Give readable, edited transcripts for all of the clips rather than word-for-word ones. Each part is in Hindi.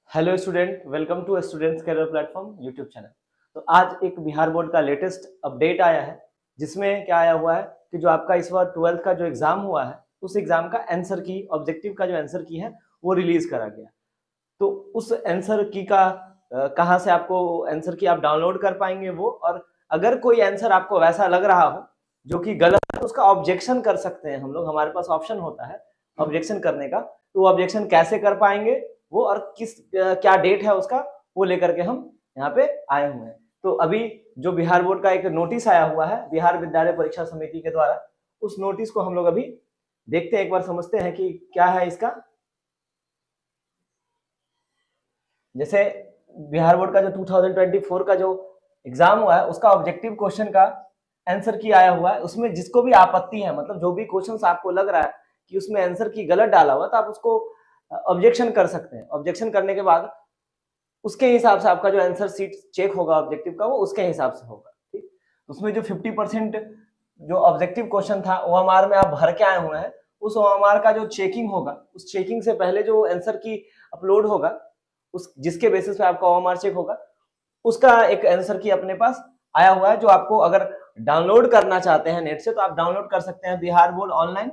Hello student, welcome to students career platform YouTube channel. तो आज एक बिहार बोर्ड का लेटेस्ट अपडेट आया है, जिसमें क्या आया हुआ है कि जो आपका इस बार 12th का जो एग्जाम हुआ है, उस एग्जाम का आंसर की, ऑब्जेक्टिव का जो आंसर की है वो रिलीज करा गया। तो उस आंसर की का कहाँ से आपको आंसर की आप डाउनलोड कर पाएंगे वो, और अगर कोई आंसर आपको वैसा लग रहा हो जो कि गलत है तो उसका ऑब्जेक्शन कर सकते हैं हम लोग। हमारे पास ऑप्शन होता है ऑब्जेक्शन करने का, तो वो ऑब्जेक्शन कैसे कर पाएंगे वो, और किस क्या डेट है उसका, वो लेकर के हम यहाँ पे आए हुए हैं। तो अभी जो बिहार बोर्ड का एक नोटिस आया हुआ है बिहार विद्यालय परीक्षा समिति के द्वारा, उस नोटिस को हम लोग अभी देखते हैं, एक बार समझते हैं कि क्या है इसका। जैसे बिहार बोर्ड का जो 2024 का जो एग्जाम हुआ है उसका ऑब्जेक्टिव क्वेश्चन का आंसर की आया हुआ है। उसमें जिसको भी आपत्ति है, मतलब जो भी क्वेश्चंस आपको लग रहा है कि उसमें आंसर की गलत डाला हुआ, तो आप उसको ऑब्जेक्शन कर सकते हैं। ऑब्जेक्शन करने के बाद उसके हिसाब से आपका जो आंसर सीट चेक होगा ऑब्जेक्टिव का, वो उसके हिसाब से होगा। ठीक, उसमें जो 50% जो ऑब्जेक्टिव क्वेश्चन था ओएमआर में आप भर के आए हुए हैं, उस ओएमआर का जो चेकिंग होगा, उस चेकिंग से पहले जो आंसर की अपलोड होगा, उस जिसके बेसिस पे आपका ओएमआर चेक होगा, उसका एक आंसर की अपने पास आया हुआ है, जो आपको अगर डाउनलोड करना चाहते हैं नेट से तो आप डाउनलोड कर सकते हैं। बिहार बोर्ड ऑनलाइन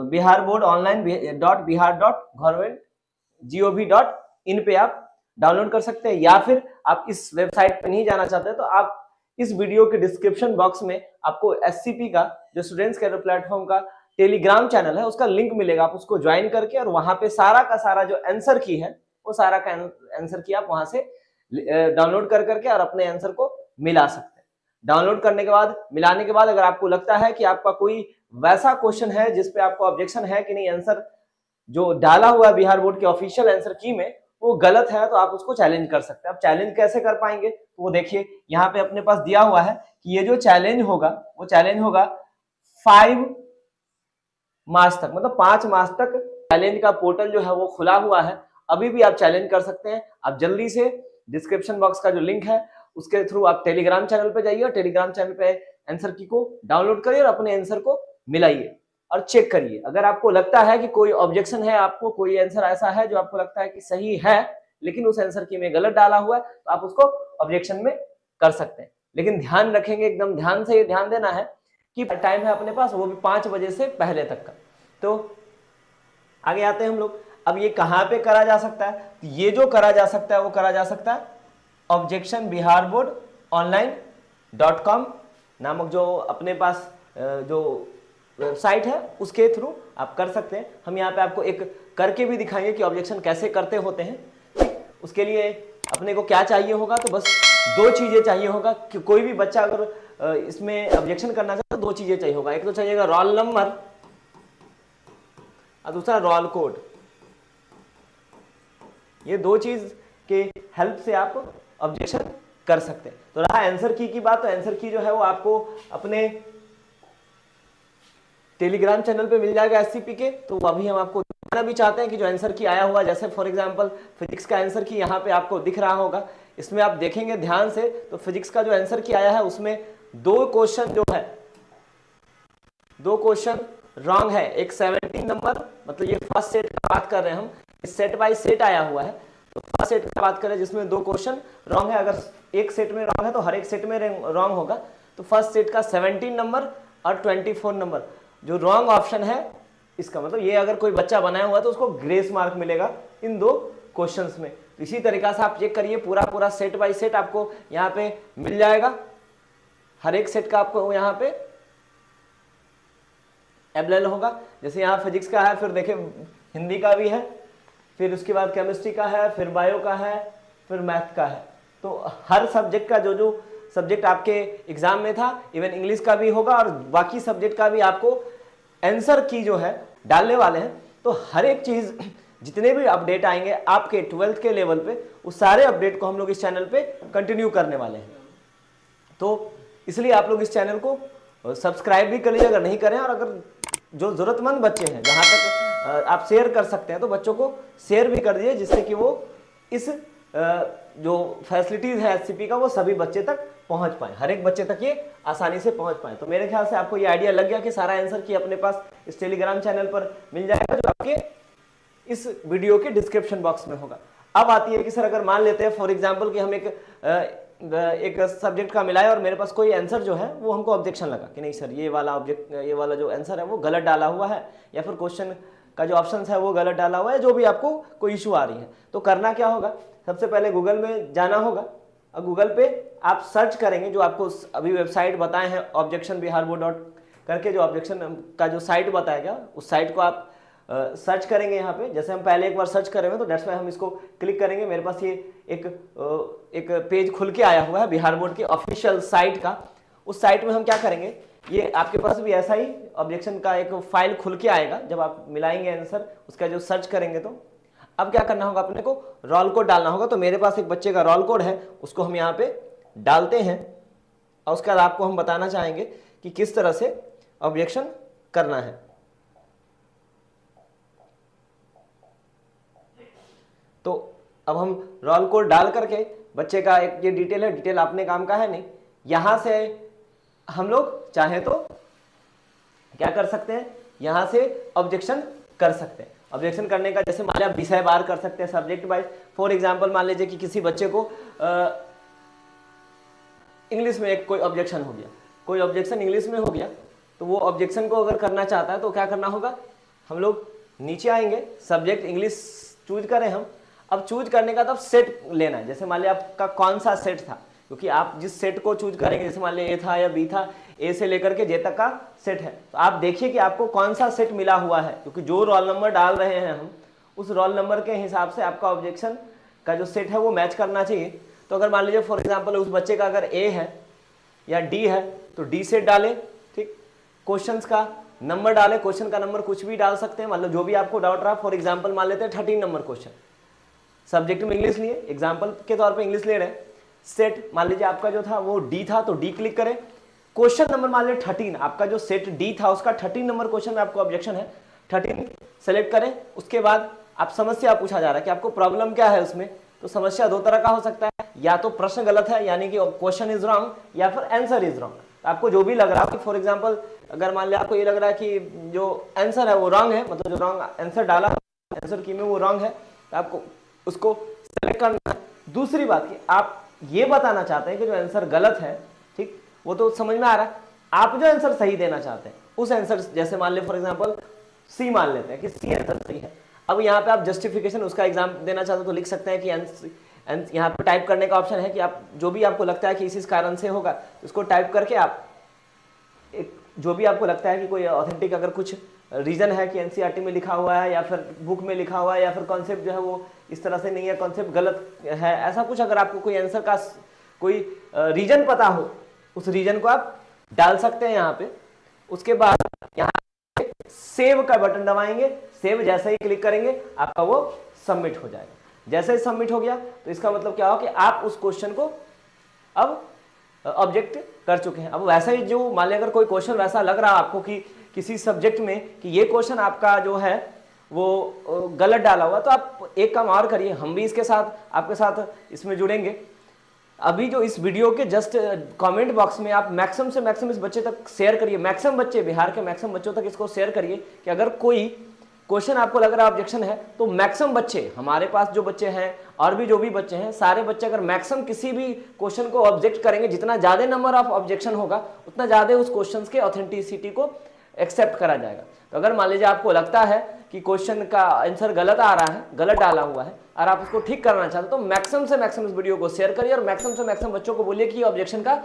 biharboardonline.bihar.government.gov.in पे आप डाउनलोड कर सकते हैं, या फिर आप इस वेबसाइट पे नहीं जाना चाहते तो आप इस वीडियो के डिस्क्रिप्शन बॉक्स में आपको एससीपी का, जो स्टूडेंट्स कैरियर प्लेटफॉर्म का टेलीग्राम चैनल है, उसका लिंक मिलेगा। आप उसको ज्वाइन करके और वहां पे सारा का सारा जो आंसर की है, वो सारा का आंसर की आप वहां से डाउनलोड कर करके और अपने आंसर को मिला सकते हैं। डाउनलोड करने के बाद, मिलाने के बाद, अगर आपको लगता है कि आपका कोई वैसा क्वेश्चन है जिसपे आपको ऑब्जेक्शन है कि नहीं, आंसर जो डाला हुआ है बिहार बोर्ड के ऑफिशियल आंसर की में वो गलत है, तो आप उसको चैलेंज कर सकते हैं। आप चैलेंज कैसे कर पाएंगे, तो वो देखिए यहाँ पे अपने पास दिया हुआ है कि ये जो चैलेंज होगा वो चैलेंज होगा 5 मार्च तक, मतलब 5 मार्च तक चैलेंज का पोर्टल जो है वो खुला हुआ है। अभी भी आप चैलेंज कर सकते हैं। आप जल्दी से डिस्क्रिप्शन बॉक्स का जो लिंक है उसके थ्रू आप टेलीग्राम चैनल पे जाइए और टेलीग्राम चैनल पे आंसर की को डाउनलोड करिए और अपने आंसर को मिलाइए और चेक करिए। अगर आपको लगता है कि कोई ऑब्जेक्शन है, आपको कोई आंसर ऐसा है जो आपको लगता है कि सही है लेकिन उस आंसर की में गलत डाला हुआ है, तो आप उसको ऑब्जेक्शन में कर सकते हैं। लेकिन ध्यान रखेंगे, एकदम ध्यान से ये ध्यान देना है कि टाइम है अपने पास, वो भी 5 बजे से पहले तक का। तो आगे आते हैं हम लोग। अब ये कहां पे करा जा सकता है, तो ये जो करा जा सकता है वो करा जा सकता है ऑब्जेक्शन बिहार बोर्ड online.com नामक जो अपने पास जो वेबसाइट है उसके थ्रू आप कर सकते हैं। हम यहाँ पे आपको एक करके भी दिखाएंगे कि ऑब्जेक्शन कैसे करते होते हैं। ठीक, उसके लिए अपने को क्या चाहिए होगा, तो बस 2 चीजें चाहिए होगा कि कोई भी बच्चा अगर इसमें ऑब्जेक्शन करना चाहे तो 2 चीजें चाहिए होगा। एक तो चाहिएगा रोल नंबर और दूसरा रोल कोड। ये 2 चीज के हेल्प से आप ऑब्जेक्शन कर सकते हैं। तो रहा आंसर की बात, तो आंसर की जो है वो आपको अपने टेलीग्राम चैनल पे मिल जाएगा एससीपी के। तो अभी हम आपको दिखाना भी चाहते हैं कि जो आंसर की आया हुआ, जैसे फॉर एग्जांपल फिजिक्स का आंसर की यहाँ पे आपको दिख रहा होगा, इसमें आप देखेंगे ध्यान से तो फिजिक्स का जो आंसर की आया है उसमें 2 क्वेश्चन जो है, 2 क्वेश्चन रॉन्ग है। एक 17 नंबर, मतलब ये फर्स्ट सेट का बात कर रहे हैं हम, सेट बाय सेट आया हुआ है, तो फर्स्ट सेट की बात करें जिसमें 2 क्वेश्चन रॉन्ग है। अगर एक सेट में रॉन्ग है तो हर एक सेट में रॉन्ग होगा। तो फर्स्ट सेट का 17 नंबर और 24 नंबर जो रॉन्ग ऑप्शन है इसका, मतलब ये अगर कोई बच्चा बनाया हुआ तो उसको ग्रेस मार्क मिलेगा इन 2 क्वेश्चंस में। तो इसी तरीका से आप चेक करिए, पूरा सेट बाय सेट आपको यहाँ पे मिल जाएगा। हर एक सेट का आपको यहाँ पे अवेलेबल होगा। जैसे यहाँ फिजिक्स का है, फिर देखें हिंदी का भी है, फिर उसके बाद केमिस्ट्री का है, फिर बायो का है, फिर मैथ का है। तो हर सब्जेक्ट का जो सब्जेक्ट आपके एग्जाम में था, इवन इंग्लिश का भी होगा और बाकी सब्जेक्ट का भी आपको आंसर की जो है डालने वाले हैं। तो हर एक चीज, जितने भी अपडेट आएंगे आपके 12th के लेवल पे, उस सारे अपडेट को हम लोग इस चैनल पे कंटिन्यू करने वाले हैं। तो इसलिए आप लोग इस चैनल को सब्सक्राइब भी कर लीजिए अगर नहीं करें, और अगर जो जरूरतमंद बच्चे हैं, जहां तक आप शेयर कर सकते हैं तो बच्चों को शेयर भी कर दीजिए, जिससे कि वो इस जो फैसिलिटीज है एससीपी का वो सभी बच्चे तक पहुंच पाए, हर एक बच्चे तक ये आसानी से पहुंच पाए। तो मेरे ख्याल से आपको ये आइडिया लग गया कि सारा आंसर की अपने पास इस टेलीग्राम चैनल पर मिल जाएगा, जो आपके इस वीडियो के डिस्क्रिप्शन बॉक्स में होगा। अब आती है कि सर अगर मान लेते हैं फॉर एग्जांपल कि हम एक सब्जेक्ट का मिलाए और मेरे पास कोई आंसर जो है वो हमको ऑब्जेक्शन लगा कि नहीं सर ये वाला जो आंसर है वो गलत डाला हुआ है, या फिर क्वेश्चन का जो ऑप्शन है वो गलत डाला हुआ है, जो भी आपको कोई इशू आ रही है, तो करना क्या होगा, सबसे पहले गूगल में जाना होगा और गूगल पे आप सर्च करेंगे जो आपको अभी वेबसाइट बताए हैं ऑब्जेक्शन बिहार बोर्ड डॉट करके, जो ऑब्जेक्शन का जो साइट बताएगा उस साइट को आप सर्च करेंगे। यहाँ पे जैसे हम पहले एक बार सर्च करेंगे तो डेट्स वाई हम इसको क्लिक करेंगे। मेरे पास ये एक पेज खुल के आया हुआ है बिहार बोर्ड की ऑफिशियल साइट का। उस साइट में हम क्या करेंगे, ये आपके पास भी ऐसा ही ऑब्जेक्शन का एक फाइल खुल के आएगा जब आप मिलाएंगे आंसर, उसका जो सर्च करेंगे। तो अब क्या करना होगा, अपने को रोल कोड डालना होगा। तो मेरे पास एक बच्चे का रोल कोड है, उसको हम यहाँ पे डालते हैं और उसके बाद आपको हम बताना चाहेंगे कि किस तरह से ऑब्जेक्शन करना है। तो अब हम रोल कोड डाल करके बच्चे का एक ये डिटेल है, डिटेल अपने काम का है नहीं, यहां से हम लोग चाहे तो क्या कर सकते हैं, यहां से ऑब्जेक्शन कर सकते हैं। ऑब्जेक्शन करने का जैसे मान लिया विषय बार कर सकते हैं, सब्जेक्ट वाइज। फॉर एग्जांपल मान लीजिए कि किसी बच्चे को इंग्लिश में एक कोई ऑब्जेक्शन हो गया, कोई ऑब्जेक्शन इंग्लिश में हो गया, तो वो ऑब्जेक्शन को अगर करना चाहता है तो क्या करना होगा, हम लोग नीचे आएंगे, सब्जेक्ट इंग्लिश चूज करें हम। अब चूज करने का तब सेट लेना है। जैसे मान लिया आपका कौन सा सेट था, क्योंकि आप जिस सेट को चूज करेंगे, जैसे मान लिया ए था या बी था, ए से लेकर के जे तक का सेट है, तो आप देखिए कि आपको कौन सा सेट मिला हुआ है, क्योंकि जो रोल नंबर डाल रहे हैं हम उस रोल नंबर के हिसाब से आपका ऑब्जेक्शन का जो सेट है वो मैच करना चाहिए। तो अगर मान लीजिए फॉर एग्जाम्पल उस बच्चे का अगर ए है या डी है तो डी सेट डाले, ठीक। क्वेश्चंस का नंबर डाले, क्वेश्चन का नंबर कुछ भी डाल सकते हैं, मतलब जो भी आपको डाउट रहा। फॉर एग्जाम्पल मान लेते हैं 13 नंबर क्वेश्चन, सब्जेक्ट में इंग्लिश लिए, एग्जाम्पल के तौर पे इंग्लिश ले रहे हैं। सेट मान लीजिए आपका जो था वो डी था तो डी क्लिक करें। क्वेश्चन नंबर मान लीजिए 13, आपका जो सेट डी था उसका 13 नंबर क्वेश्चन में आपको ऑब्जेक्शन है, 13 सेलेक्ट करें। उसके बाद आप समस्या पूछा जा रहा है कि आपको प्रॉब्लम क्या है उसमें। तो समस्या दो तरह का हो सकता है, या तो प्रश्न गलत है यानी कि क्वेश्चन इज रॉन्ग, या फिर आंसर इज रॉन्ग। आपको जो भी लग रहा है, फॉर एग्जाम्पल अगर मान लिया आपको ये लग रहा है कि जो आंसर है वो रॉन्ग है, मतलब जो रॉन्ग आंसर डाला आंसर की में वो रॉन्ग है, तो आपको उसको सेलेक्ट करना है। दूसरी बात कि आप ये बताना चाहते हैं कि जो आंसर गलत है, ठीक, वो तो समझ में आ रहा है, आप जो आंसर सही देना चाहते हैं उस आंसर, जैसे मान ले फॉर एग्जांपल सी मान लेते हैं कि सी आंसर सही है। अब यहाँ पे आप जस्टिफिकेशन उसका एग्जाम देना चाहते हो तो लिख सकते हैं कि यहाँ पे टाइप करने का ऑप्शन है कि आप जो भी आपको लगता है कि इस कारण से होगा उसको टाइप करके आप एक जो भी आपको लगता है कि कोई ऑथेंटिक अगर कुछ रीजन है कि एनसीईआरटी में लिखा हुआ है या फिर बुक में लिखा हुआ है या फिर कॉन्सेप्ट जो है वो इस तरह से नहीं है, कॉन्सेप्ट गलत है, ऐसा कुछ अगर आपको कोई आंसर का कोई रीजन पता हो उस रीजन को आप डाल सकते हैं यहाँ पे। उसके बाद यहाँ पे सेव का बटन दबाएंगे, सेव जैसे ही क्लिक करेंगे आपका वो सबमिट हो जाएगा। जैसे ही सबमिट हो गया तो इसका मतलब क्या हो कि आप उस क्वेश्चन को अब ऑब्जेक्ट कर चुके हैं। अब वैसा ही जो मान लिया अगर कोई क्वेश्चन वैसा लग रहा है आपको कि किसी सब्जेक्ट में कि ये क्वेश्चन आपका जो है वो गलत डाला हुआ, तो आप एक काम और करिए, हम भी इसके साथ आपके साथ इसमें जुड़ेंगे। अभी जो इस वीडियो के जस्ट कमेंट बॉक्स में आप मैक्सिमम से मैक्सिमम इस बच्चे तक शेयर करिए, मैक्सिमम बच्चे, बिहार के मैक्सिमम बच्चों तक इसको शेयर करिए कि अगर कोई क्वेश्चन आपको लग रहा है ऑब्जेक्शन है तो मैक्सिमम बच्चे, हमारे पास जो बच्चे हैं और भी जो भी बच्चे हैं, सारे बच्चे अगर मैक्सिमम किसी भी क्वेश्चन को ऑब्जेक्ट करेंगे, जितना ज्यादा नंबर ऑफ ऑब्जेक्शन होगा उतना ज्यादा उस क्वेश्चन के ऑथेंटिसिटी को एक्सेप्ट करा जाएगा। तो अगर मान लीजिए आपको लगता है कि क्वेश्चन का आंसर गलत आ रहा है, गलत डाला हुआ है और आप उसको ठीक करना चाहते हो तो मैक्सिमम से मैक्सिमम इस वीडियो को शेयर करिए और मैक्सिमम से मैक्सिमम बच्चों को बोलिए कि ऑब्जेक्शन का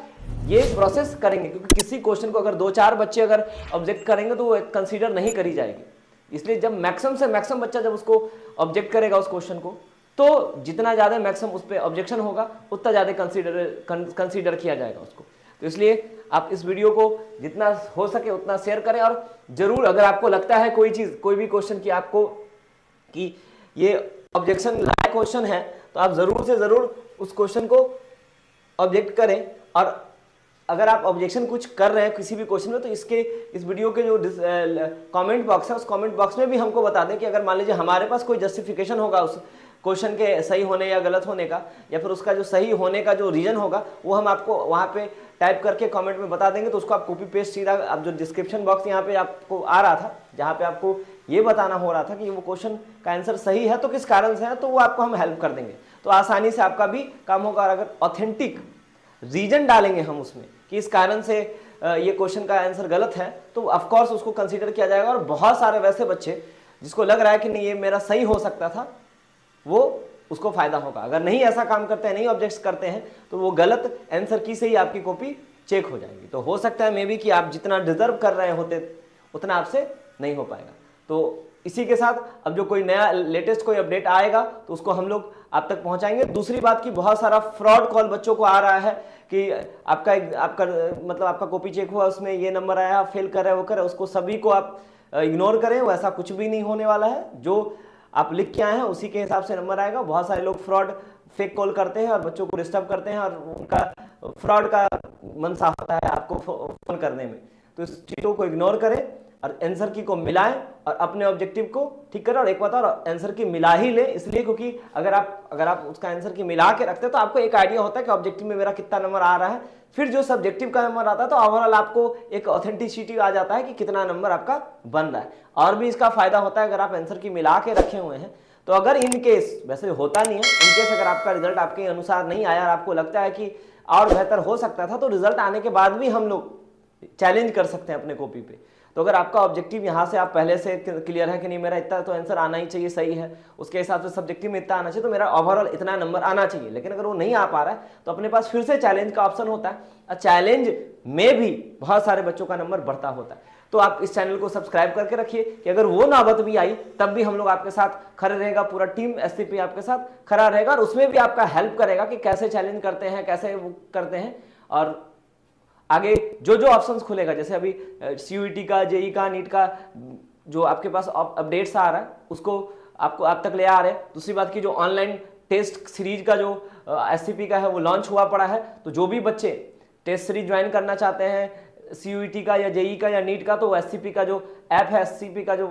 ये प्रोसेस करेंगे, क्योंकि किसी क्वेश्चन को अगर 2-4 बच्चे अगर ऑब्जेक्ट करेंगे तो वो कंसीडर नहीं करी जाएगी। इसलिए जब मैक्सिमम से मैक्सिमम बच्चा जब उसको ऑब्जेक्ट करेगा उस क्वेश्चन को, तो जितना ज्यादा मैक्सिमम उस पर ऑब्जेक्शन होगा उतना ज्यादा कंसीडर किया जाएगा उसको। तो इसलिए आप इस वीडियो को जितना हो सके उतना शेयर करें और जरूर अगर आपको लगता है कोई चीज, कोई भी क्वेश्चन की आपको कि ये ऑब्जेक्शन लायक क्वेश्चन है, तो आप जरूर से जरूर उस क्वेश्चन को ऑब्जेक्ट करें। और अगर आप ऑब्जेक्शन कुछ कर रहे हैं किसी भी क्वेश्चन में तो इस वीडियो के जो कमेंट बॉक्स है उस कमेंट बॉक्स में भी हमको बता दें कि अगर मान लीजिए हमारे पास कोई जस्टिफिकेशन होगा उस क्वेश्चन के सही होने या गलत होने का, या फिर उसका जो सही होने का जो रीजन होगा वो हम आपको वहाँ पे टाइप करके कमेंट में बता देंगे। तो उसको आप कॉपी पेस्ट सीधा आप जो डिस्क्रिप्शन बॉक्स यहाँ पे आपको आ रहा था, जहाँ पे आपको ये बताना हो रहा था कि वो क्वेश्चन का आंसर सही है तो किस कारण से है, तो वो आपको हम हेल्प कर देंगे। तो आसानी से आपका भी काम होगा। और अगर ऑथेंटिक रीजन डालेंगे हम उसमें कि इस कारण से ये क्वेश्चन का आंसर गलत है, तो ऑफकोर्स उसको कंसीडर किया जाएगा। और बहुत सारे वैसे बच्चे जिसको लग रहा है कि नहीं ये मेरा सही हो सकता था, वो उसको फायदा होगा। अगर नहीं ऐसा काम करते हैं, नहीं ऑब्जेक्ट्स करते हैं, तो वो गलत आंसर की से ही आपकी कॉपी चेक हो जाएगी। तो हो सकता है मे बी कि आप जितना डिजर्व कर रहे होते उतना आपसे नहीं हो पाएगा। तो इसी के साथ अब जो कोई नया लेटेस्ट कोई अपडेट आएगा तो उसको हम लोग आप तक पहुंचाएंगे। दूसरी बात कि बहुत सारा फ्रॉड कॉल बच्चों को आ रहा है कि आपका मतलब आपका कॉपी चेक हुआ, उसमें ये नंबर आया, आप फेल कर रहे वो कर रहे, उसको सभी को आप इग्नोर करें। वैसा कुछ भी नहीं होने वाला है। जो आप लिख के आए हैं उसी के हिसाब से नंबर आएगा। बहुत सारे लोग फ्रॉड फेक कॉल करते हैं और बच्चों को डिस्टर्ब करते हैं, और उनका फ्रॉड का मन साफ होता है आपको फोन करने में। तो इस चीज़ों को इग्नोर करें और आंसर की को मिलाएं और अपने ऑब्जेक्टिव को ठीक करें। और एक बात और, आंसर की मिला ही ले, इसलिए क्योंकि अगर आप उसका आंसर की मिला के रखते हैं तो आपको एक आइडिया होता है कि ऑब्जेक्टिव में मेरा कितना नंबर आ रहा है। फिर जो सब्जेक्टिव का नंबर आता है तो ओवरऑल आपको एक ऑथेंटिसिटी आ जाता है कि कितना नंबर आपका बन रहा है। और भी इसका फायदा होता है अगर आप आंसर की मिला के रखे हुए हैं तो अगर इन केस, वैसे होता नहीं है, इन केस अगर आपका रिजल्ट आपके अनुसार नहीं आया और आपको लगता है कि और बेहतर हो सकता था, तो रिजल्ट आने के बाद भी हम लोग चैलेंज कर सकते हैं अपने कॉपी पे। तो अगर आपका ऑब्जेक्टिव यहाँ से आप पहले से क्लियर है कि नहीं मेरा इतना तो आंसर आना ही चाहिए, सही है, उसके हिसाब से सब्जेक्टिव में इतना आना चाहिए, तो मेरा ओवरऑल इतना नंबर आना चाहिए, लेकिन अगर वो नहीं आ पा रहा है तो अपने पास फिर से चैलेंज का ऑप्शन होता है। और चैलेंज में भी बहुत सारे बच्चों का नंबर बढ़ता होता है। तो आप इस चैनल को सब्सक्राइब करके रखिए कि अगर वो नौबत भी आई तब भी हम लोग आपके साथ खड़े रहेगा, पूरा टीम एससीपी आपके साथ खड़ा रहेगा और उसमें भी आपका हेल्प करेगा कि कैसे चैलेंज करते हैं, कैसे वो करते हैं। और आगे जो जो ऑप्शंस खुलेगा, जैसे अभी सीयूईटी का, जेई का, नीट का जो आपके पास अपडेट्स आ रहा है उसको आपको आप तक ले आ रहे हैं। दूसरी बात की जो ऑनलाइन टेस्ट सीरीज का जो एससीपी का है वो लॉन्च हुआ पड़ा है। तो जो भी बच्चे टेस्ट सीरीज ज्वाइन करना चाहते हैं सीयूईटी का या जेई का या नीट का, तो एससीपी का जो ऐप है, एससीपी का जो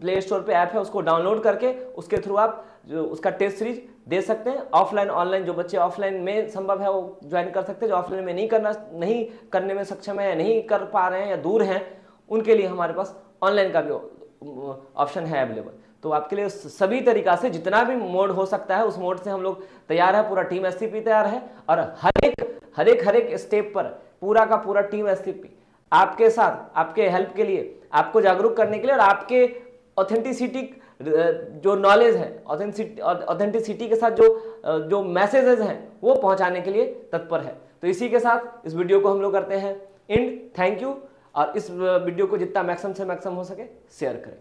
प्ले स्टोर पे ऐप है, उसको डाउनलोड करके उसके थ्रू आप जो उसका टेस्ट सीरीज दे सकते हैं। ऑफलाइन ऑनलाइन जो बच्चे ऑफलाइन में संभव है वो ज्वाइन कर सकते हैं, जो ऑफलाइन में नहीं करने में सक्षम है या नहीं कर पा रहे हैं या दूर हैं, उनके लिए हमारे पास ऑनलाइन का भी ऑप्शन है अवेलेबल। तो आपके लिए सभी तरीका से जितना भी मोड हो सकता है उस मोड से हम लोग तैयार है, पूरा टीम एससीपी तैयार है। और हर एक स्टेप पर पूरा का पूरा टीम एससीपी आपके साथ, आपके हेल्प के लिए, आपको जागरूक करने के लिए और आपके ऑथेंटिसिटी जो नॉलेज है, ऑथेंटिसिटी के साथ जो मैसेजेस हैं वो पहुंचाने के लिए तत्पर है। तो इसी के साथ इस वीडियो को हम लोग करते हैं एंड। Thank you. और इस वीडियो को जितना मैक्सिमम से मैक्सिमम हो सके शेयर करें।